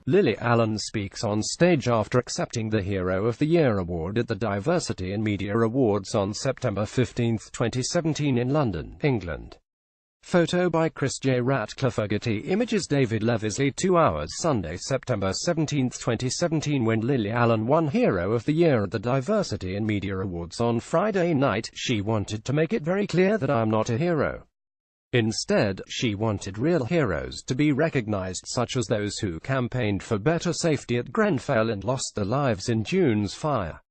Lily Allen speaks on stage after accepting the Hero of the Year award at the Diversity in Media Awards on September 15, 2017 in London, England. Photo by Chris J. Ratcliffe. Getty Images. David Levisley. 2 hours. Sunday, September 17, 2017. When Lily Allen won Hero of the Year at the Diversity in Media Awards on Friday night, she wanted to make it very clear that I'm not a hero. Instead, she wanted real heroes to be recognized, such as those who campaigned for better safety at Grenfell and lost their lives in June's fire.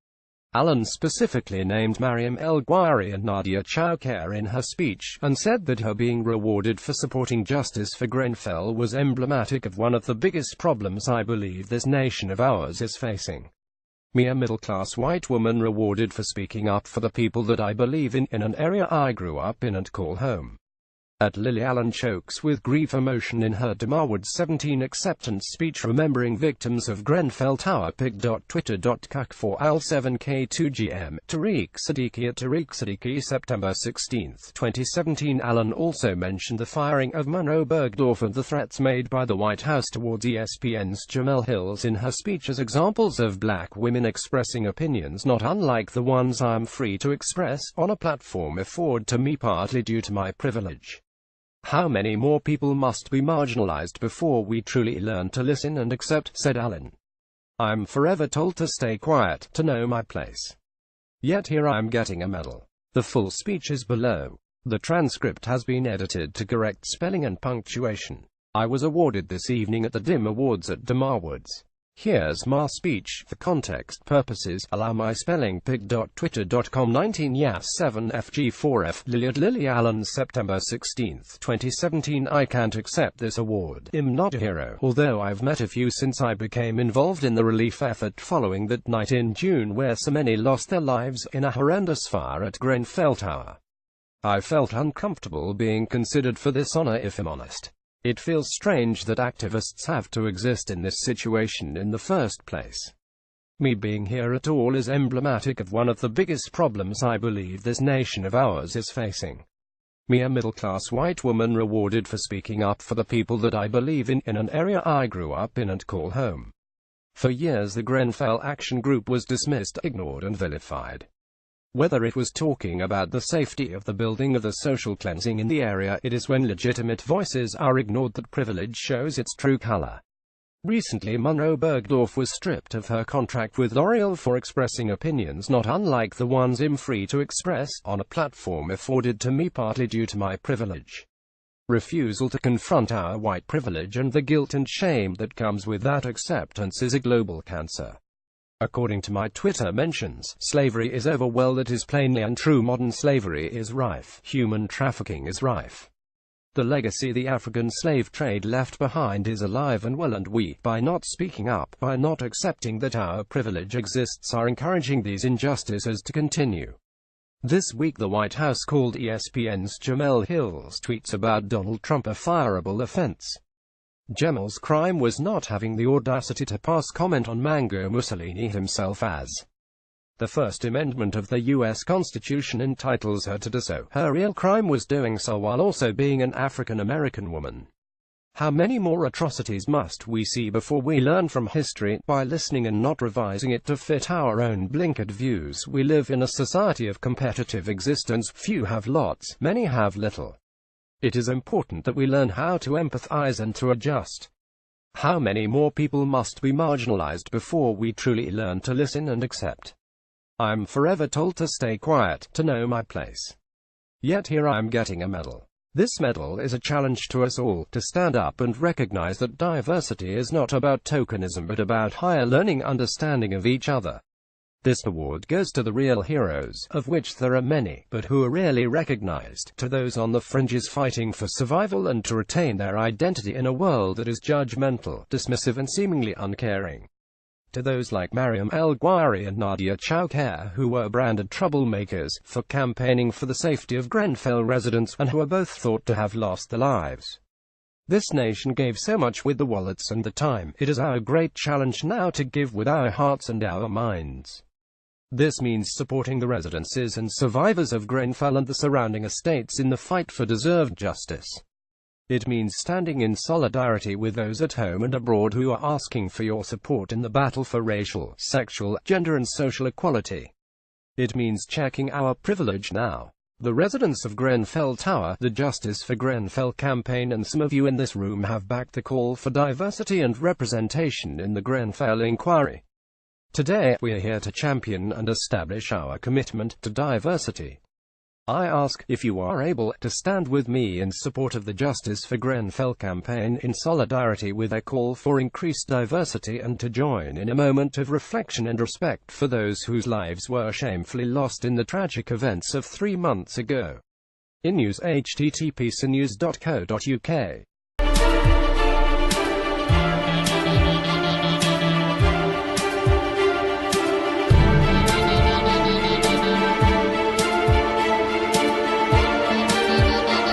Allen specifically named Mariam El-Ghawaeri and Nadia Chowkar in her speech, and said that her being rewarded for supporting justice for Grenfell was emblematic of one of the biggest problems I believe this nation of ours is facing. Me, a middle-class white woman, rewarded for speaking up for the people that I believe in an area I grew up in and call home. At Lily Allen chokes with grief emotion in her Demaward 17 acceptance speech remembering victims of Grenfell Tower. pic.twitter.com/al7k2gm. Tariq Siddiqui at Tariq Siddiqui. September 16, 2017. Allen also mentioned the firing of Monroe Bergdorf and the threats made by the White House towards ESPN's Jemele Hills in her speech as examples of black women expressing opinions not unlike the ones I'm free to express on a platform afforded to me partly due to my privilege. How many more people must be marginalized before we truly learn to listen and accept, said Allen. I'm forever told to stay quiet, to know my place. Yet here I'm getting a medal. The full speech is below. The transcript has been edited to correct spelling and punctuation. I was awarded this evening at the DIM Awards at Demawards. Here's my speech. For context purposes, allow my spelling. pic.twitter.com 19-7FG4F. Lily Allen. September 16, 2017. I can't accept this award. I'm not a hero, although I've met a few since I became involved in the relief effort following that night in June where so many lost their lives in a horrendous fire at Grenfell Tower. I felt uncomfortable being considered for this honor, if I'm honest. It feels strange that activists have to exist in this situation in the first place. Me being here at all is emblematic of one of the biggest problems I believe this nation of ours is facing. Me, a middle-class white woman, rewarded for speaking up for the people that I believe in an area I grew up in and call home. For years the Grenfell Action Group was dismissed, ignored and vilified. Whether it was talking about the safety of the building or the social cleansing in the area, it is when legitimate voices are ignored that privilege shows its true color. Recently Monroe Bergdorf was stripped of her contract with L'Oreal for expressing opinions not unlike the ones I'm free to express, on a platform afforded to me partly due to my privilege. Refusal to confront our white privilege and the guilt and shame that comes with that acceptance is a global cancer. According to my Twitter mentions, slavery is over. Well, that is plainly untrue. Modern slavery is rife. Human trafficking is rife. The legacy the African slave trade left behind is alive and well, and we, by not speaking up, by not accepting that our privilege exists, are encouraging these injustices to continue. This week the White House called ESPN's Jemele Hills tweets about Donald Trump a fireable offense. Jemele's crime was not having the audacity to pass comment on Mango Mussolini himself as. The First Amendment of the U.S. Constitution entitles her to do so. Her real crime was doing so while also being an African-American woman. How many more atrocities must we see before we learn from history, by listening and not revising it to fit our own blinkered views? We live in a society of competitive existence. Few have lots, many have little. It is important that we learn how to empathize and to adjust. How many more people must be marginalized before we truly learn to listen and accept? I'm forever told to stay quiet, to know my place. Yet here I'm getting a medal. This medal is a challenge to us all, to stand up and recognize that diversity is not about tokenism but about higher learning, understanding of each other. This award goes to the real heroes, of which there are many, but who are rarely recognized, to those on the fringes fighting for survival and to retain their identity in a world that is judgmental, dismissive and seemingly uncaring. To those like Mariam El-Ghawaeri and Nadia Chowkar, who were branded troublemakers for campaigning for the safety of Grenfell residents, and who are both thought to have lost their lives. This nation gave so much with the wallets and the time. It is our great challenge now to give with our hearts and our minds. This means supporting the residences and survivors of Grenfell and the surrounding estates in the fight for deserved justice. It means standing in solidarity with those at home and abroad who are asking for your support in the battle for racial, sexual, gender and social equality. It means checking our privilege now. The residents of Grenfell Tower, the Justice for Grenfell campaign and some of you in this room have backed the call for diversity and representation in the Grenfell inquiry. Today, we are here to champion and establish our commitment to diversity. I ask if you are able to stand with me in support of the Justice for Grenfell campaign in solidarity with their call for increased diversity and to join in a moment of reflection and respect for those whose lives were shamefully lost in the tragic events of 3 months ago. In news http://news.co.uk